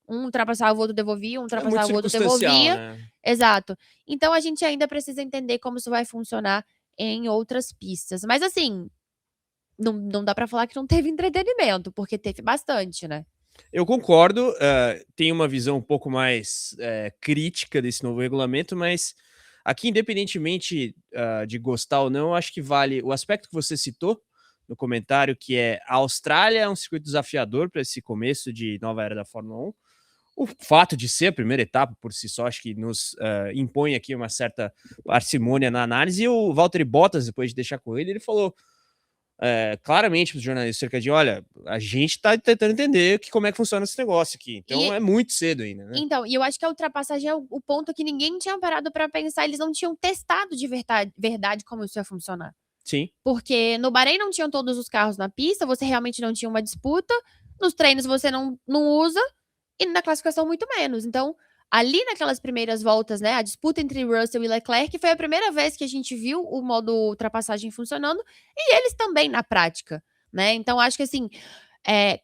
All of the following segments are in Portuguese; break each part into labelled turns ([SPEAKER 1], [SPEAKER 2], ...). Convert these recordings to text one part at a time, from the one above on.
[SPEAKER 1] Um ultrapassava, o outro devolvia, um
[SPEAKER 2] É muito
[SPEAKER 1] ultrapassava, o outro
[SPEAKER 2] circunstancial,
[SPEAKER 1] devolvia.
[SPEAKER 2] né?
[SPEAKER 1] Exato. Então a gente ainda precisa entender como isso vai funcionar em outras pistas. Mas assim, não dá pra falar que não teve entretenimento, porque teve bastante, né?
[SPEAKER 2] Eu concordo, tenho uma visão um pouco mais crítica desse novo regulamento, mas aqui, independentemente de gostar ou não, acho que vale o aspecto que você citou no comentário, que é a Austrália é um circuito desafiador para esse começo de nova era da Fórmula 1. O fato de ser a primeira etapa por si só, acho que nos impõe aqui uma certa parcimônia na análise. E o Valtteri Bottas, depois de deixar a corrida, ele falou claramente para os jornalistas cerca de, olha, a gente está tentando entender como é que funciona esse negócio aqui. Então
[SPEAKER 1] E
[SPEAKER 2] é muito cedo ainda, né?
[SPEAKER 1] então, e eu acho que a ultrapassagem é o ponto que ninguém tinha parado pra pensar, eles não tinham testado de verdade como isso ia funcionar.
[SPEAKER 2] Sim.
[SPEAKER 1] Porque no Bahrein não tinham todos os carros na pista, você realmente não tinha uma disputa, nos treinos você não usa, e na classificação muito menos. Então, ali naquelas primeiras voltas, né, a disputa entre Russell e Leclerc foi a primeira vez que a gente viu o modo ultrapassagem funcionando, e eles também na prática, né? Então, acho que assim,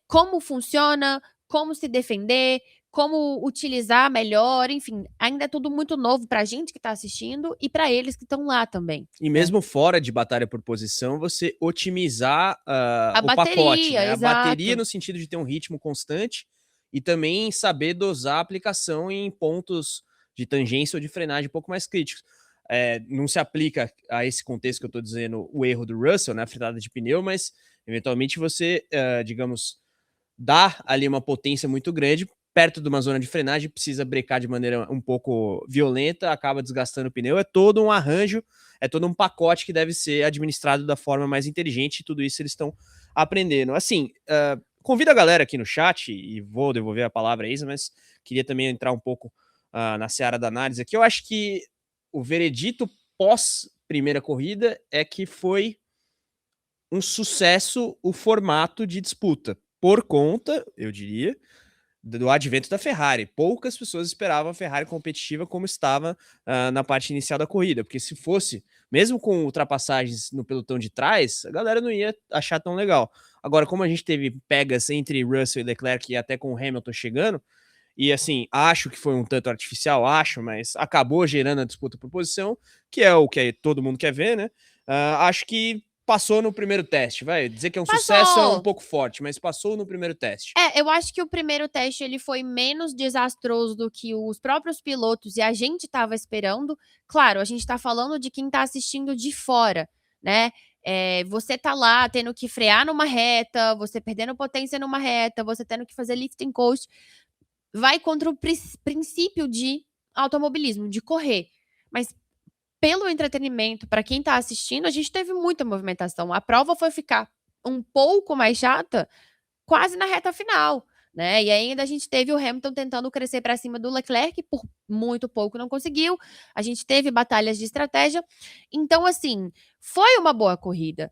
[SPEAKER 1] como funciona, como se defender, como utilizar melhor, enfim, ainda é tudo muito novo pra gente que tá assistindo e pra eles que estão lá também,
[SPEAKER 2] E
[SPEAKER 1] né?
[SPEAKER 2] mesmo fora de batalha por posição, você otimizar
[SPEAKER 1] A
[SPEAKER 2] o pacote,
[SPEAKER 1] bateria,
[SPEAKER 2] né? A bateria
[SPEAKER 1] exato.
[SPEAKER 2] no sentido de ter um ritmo constante e também saber dosar a aplicação em pontos de tangência ou de frenagem um pouco mais críticos. Não se aplica a esse contexto que eu estou dizendo o erro do Russell, né? A freada de pneu, mas eventualmente você, digamos, dá ali uma potência muito grande perto de uma zona de frenagem, precisa brecar de maneira um pouco violenta, acaba desgastando o pneu. É todo um arranjo, é todo um pacote que deve ser administrado da forma mais inteligente, e tudo isso eles estão aprendendo. Assim, convido a galera aqui no chat, e vou devolver a palavra a Isa, mas queria também entrar um pouco na seara da análise aqui. Eu acho que o veredito pós primeira corrida é que foi um sucesso o formato de disputa, por conta, eu diria, do advento da Ferrari. Poucas pessoas esperavam a Ferrari competitiva como estava na parte inicial da corrida, porque se fosse, mesmo com ultrapassagens no pelotão de trás, a galera não ia achar tão legal. Agora, como a gente teve pegas entre Russell e Leclerc e até com o Hamilton chegando, e assim, acho que foi um tanto artificial, acho, mas acabou gerando a disputa por posição, que é o que todo mundo quer ver, né? Acho que passou no primeiro teste, vai. Dizer que é um sucesso é um
[SPEAKER 1] Passou!
[SPEAKER 2] pouco forte, mas passou no primeiro teste.
[SPEAKER 1] Eu acho que o primeiro teste ele foi menos desastroso do que os próprios pilotos e a gente estava esperando. Claro, a gente tá falando de quem tá assistindo de fora, né? Você tá lá tendo que frear numa reta, você perdendo potência numa reta, você tendo que fazer lifting coast. Vai contra o princípio de automobilismo, de correr. Mas pelo entretenimento, para quem tá assistindo, a gente teve muita movimentação. A prova foi ficar um pouco mais chata quase na reta final, né? E ainda a gente teve o Hamilton tentando crescer para cima do Leclerc, por muito pouco não conseguiu. A gente teve batalhas de estratégia. Então, assim, foi uma boa corrida.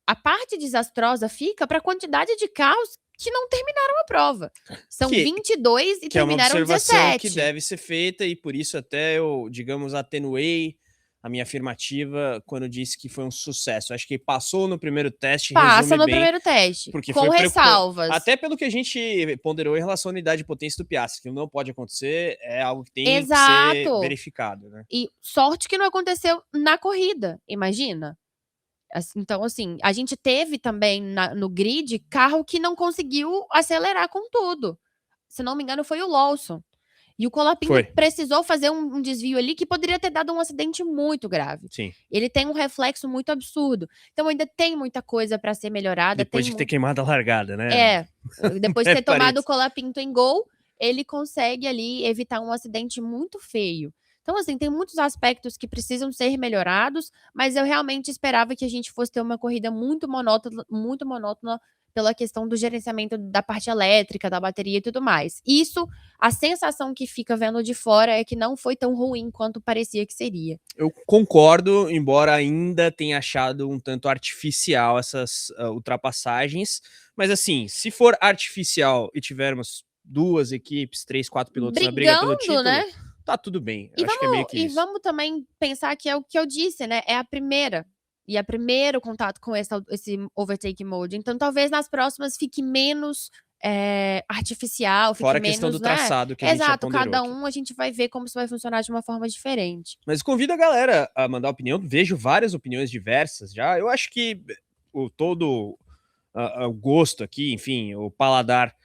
[SPEAKER 1] A parte desastrosa fica para a quantidade de carros que não terminaram a prova. São
[SPEAKER 2] Que,
[SPEAKER 1] 22 e
[SPEAKER 2] que é uma
[SPEAKER 1] terminaram
[SPEAKER 2] observação que
[SPEAKER 1] 17.
[SPEAKER 2] deve ser feita, e por isso até eu, digamos, atenuei a minha afirmativa quando disse que foi um sucesso. Acho que passou no primeiro teste,
[SPEAKER 1] Passa
[SPEAKER 2] resume
[SPEAKER 1] no
[SPEAKER 2] bem,
[SPEAKER 1] primeiro teste,
[SPEAKER 2] porque
[SPEAKER 1] com
[SPEAKER 2] foi preocupante.
[SPEAKER 1] ressalvas.
[SPEAKER 2] Até pelo que a gente ponderou em relação à unidade de potência do Piastri, que não pode acontecer, é algo que tem que ser
[SPEAKER 1] Exato.
[SPEAKER 2] verificado, né?
[SPEAKER 1] E sorte que não aconteceu na corrida, imagina. Então, assim, a gente teve também no grid carro que não conseguiu acelerar com tudo. Se não me engano, foi o Lawson. E o Colapinto
[SPEAKER 2] Foi,
[SPEAKER 1] precisou fazer um desvio ali que poderia ter dado um acidente muito grave.
[SPEAKER 2] sim.
[SPEAKER 1] Ele tem um reflexo muito absurdo. Então, ainda tem muita coisa para ser melhorada.
[SPEAKER 2] Depois de ter queimado a largada, né?
[SPEAKER 1] É, depois de ter tomado o
[SPEAKER 2] Parece.
[SPEAKER 1] Colapinto em gol, ele consegue ali evitar um acidente muito feio. Então, assim, tem muitos aspectos que precisam ser melhorados, mas eu realmente esperava que a gente fosse ter uma corrida muito monótona pela questão do gerenciamento da parte elétrica, da bateria e tudo mais. Isso, a sensação que fica vendo de fora é que não foi tão ruim quanto parecia que seria.
[SPEAKER 2] Eu concordo, embora ainda tenha achado um tanto artificial essas ultrapassagens. Mas assim, se for artificial e tivermos duas equipes, três, quatro pilotos na briga pelo
[SPEAKER 1] Brigando, né?
[SPEAKER 2] título, tá tudo bem. Eu
[SPEAKER 1] E
[SPEAKER 2] acho que é meio
[SPEAKER 1] vamos,
[SPEAKER 2] que
[SPEAKER 1] e
[SPEAKER 2] isso.
[SPEAKER 1] vamos também pensar que é o que eu disse, né? É a primeira. E é o primeiro contato com esse overtake mode. Então, talvez nas próximas fique menos artificial, fique
[SPEAKER 2] Fora a questão do
[SPEAKER 1] menos, né.
[SPEAKER 2] traçado que a gente já
[SPEAKER 1] Exato,
[SPEAKER 2] ponderou
[SPEAKER 1] cada
[SPEAKER 2] aqui.
[SPEAKER 1] um a gente vai ver como isso vai funcionar de uma forma diferente.
[SPEAKER 2] Mas convido a galera a mandar opinião, vejo várias opiniões diversas já. Eu acho que o todo o gosto aqui, enfim, o paladar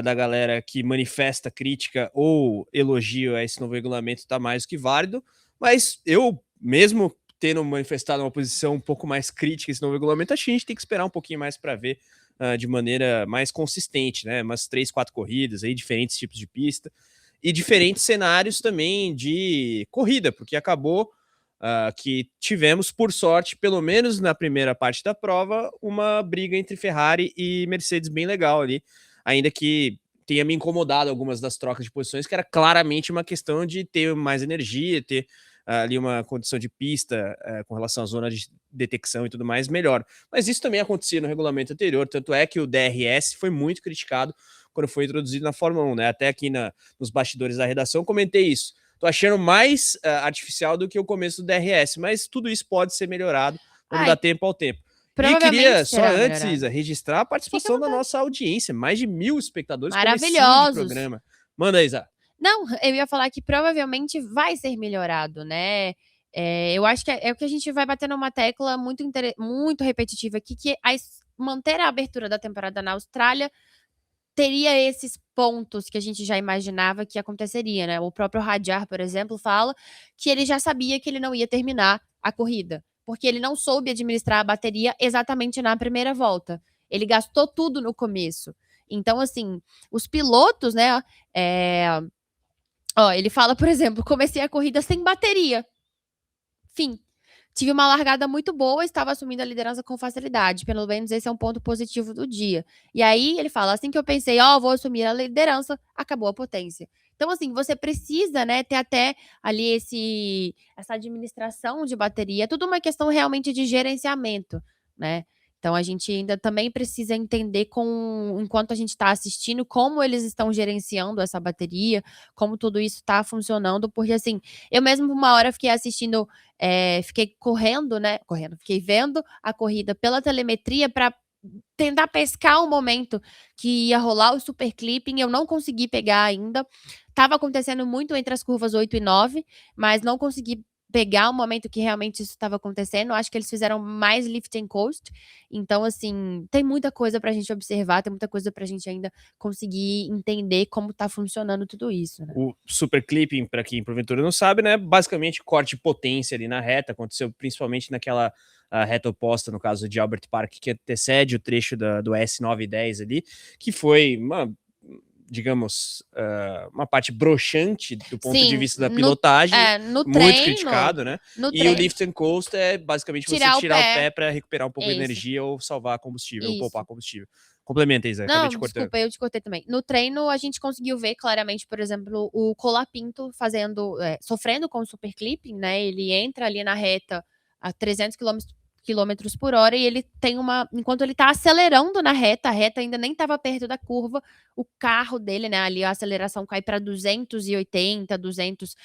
[SPEAKER 2] da galera que manifesta crítica ou elogio a esse novo regulamento está mais que válido, mas eu, mesmo tendo manifestado uma posição um pouco mais crítica a esse novo regulamento, acho que a gente tem que esperar um pouquinho mais para ver de maneira mais consistente, né? Umas 3, 4 corridas aí, diferentes tipos de pista e diferentes cenários também de corrida, porque acabou que tivemos, por sorte, pelo menos na primeira parte da prova, uma briga entre Ferrari e Mercedes bem legal ali, ainda que tenha me incomodado algumas das trocas de posições, que era claramente uma questão de ter mais energia, ter ali uma condição de pista com relação à zona de detecção e tudo mais melhor. Mas isso também acontecia no regulamento anterior, tanto é que o DRS foi muito criticado quando foi introduzido na Fórmula 1, né? Até aqui nos bastidores da redação comentei isso. Tô achando mais artificial do que o começo do DRS, mas tudo isso pode ser melhorado, vamos
[SPEAKER 1] Ai,
[SPEAKER 2] dar tempo ao tempo. E
[SPEAKER 1] provavelmente
[SPEAKER 2] queria só
[SPEAKER 1] será
[SPEAKER 2] antes,
[SPEAKER 1] melhorado.
[SPEAKER 2] Isa, registrar a
[SPEAKER 1] Fica à
[SPEAKER 2] participação da
[SPEAKER 1] vontade.
[SPEAKER 2] nossa audiência, mais de 1.000 espectadores, comecinho de
[SPEAKER 1] Maravilhosos.
[SPEAKER 2] programa. Manda, Isa.
[SPEAKER 1] Não, eu ia falar que provavelmente vai ser melhorado, né. Eu acho que é o que a gente vai bater numa tecla muito repetitiva aqui, que manter a abertura da temporada na Austrália teria esses pontos que a gente já imaginava que aconteceria, né. O próprio Hadjar, por exemplo, fala que ele já sabia que ele não ia terminar a corrida, porque ele não soube administrar a bateria exatamente na primeira volta. Ele gastou tudo no começo. Então, assim, os pilotos, né, eh ele fala, por exemplo: "Comecei a corrida sem bateria. Fim. Tive uma largada muito boa, estava assumindo a liderança com facilidade, pelo menos esse é um ponto positivo do dia". E aí ele fala: "Assim que eu pensei: 'Ó, vou assumir a liderança', acabou a potência". Então, assim, você precisa, né, ter até ali essa administração de bateria, é tudo uma questão realmente de gerenciamento, né. Então a gente ainda também precisa entender enquanto a gente está assistindo, como eles estão gerenciando essa bateria, como tudo isso está funcionando, porque, assim, eu mesmo uma hora fiquei assistindo fiquei fiquei vendo a corrida pela telemetria para tentar pescar o momento que ia rolar o super clipping, eu não consegui pegar ainda. Estava acontecendo muito entre as curvas 8 e 9, mas não consegui pegar o momento que realmente isso estava acontecendo. Acho que eles fizeram mais lift and coast. Então, assim, tem muita coisa pra gente observar, tem muita coisa pra gente ainda conseguir entender como tá funcionando tudo isso, né.
[SPEAKER 2] O super clipping, para quem porventura não sabe, né, basicamente corte de potência ali na reta, aconteceu principalmente naquela reta oposta, no caso de Albert Park, que antecede o trecho do S910 ali, que foi uma, digamos, uma parte broxante do ponto de
[SPEAKER 1] Sim,
[SPEAKER 2] vista da pilotagem,
[SPEAKER 1] no
[SPEAKER 2] muito
[SPEAKER 1] treino
[SPEAKER 2] criticado, né?
[SPEAKER 1] no
[SPEAKER 2] E o
[SPEAKER 1] treino
[SPEAKER 2] lift and coast é basicamente você
[SPEAKER 1] tirar o
[SPEAKER 2] tirar o
[SPEAKER 1] pé.
[SPEAKER 2] pé para recuperar um pouco de
[SPEAKER 1] Isso,
[SPEAKER 2] energia ou salvar combustível, ou poupar
[SPEAKER 1] isso.
[SPEAKER 2] combustível. Complementa, Isa, acabei te
[SPEAKER 1] Não,
[SPEAKER 2] cortando.
[SPEAKER 1] desculpa, eu te cortei também. No treino, a gente conseguiu ver claramente, por exemplo, o Colapinto sofrendo com o super clipping, né, ele entra ali na reta a 300 quilômetros por hora e ele tem enquanto ele tá acelerando na reta, a reta ainda nem estava perto da curva, o carro dele, né, ali a aceleração cai para 280, 200,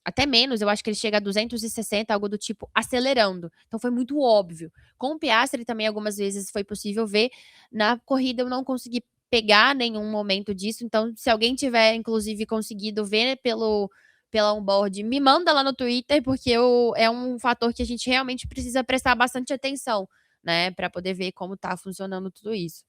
[SPEAKER 1] até menos, eu acho que ele chega a 260, algo do tipo, acelerando. Então foi muito óbvio. Com o Piastri também algumas vezes foi possível ver, na corrida eu não consegui pegar nenhum momento disso, então se alguém tiver inclusive conseguido ver pela onboard, me manda lá no Twitter, porque é um fator que a gente realmente precisa prestar bastante atenção, né, para poder ver como tá funcionando tudo isso.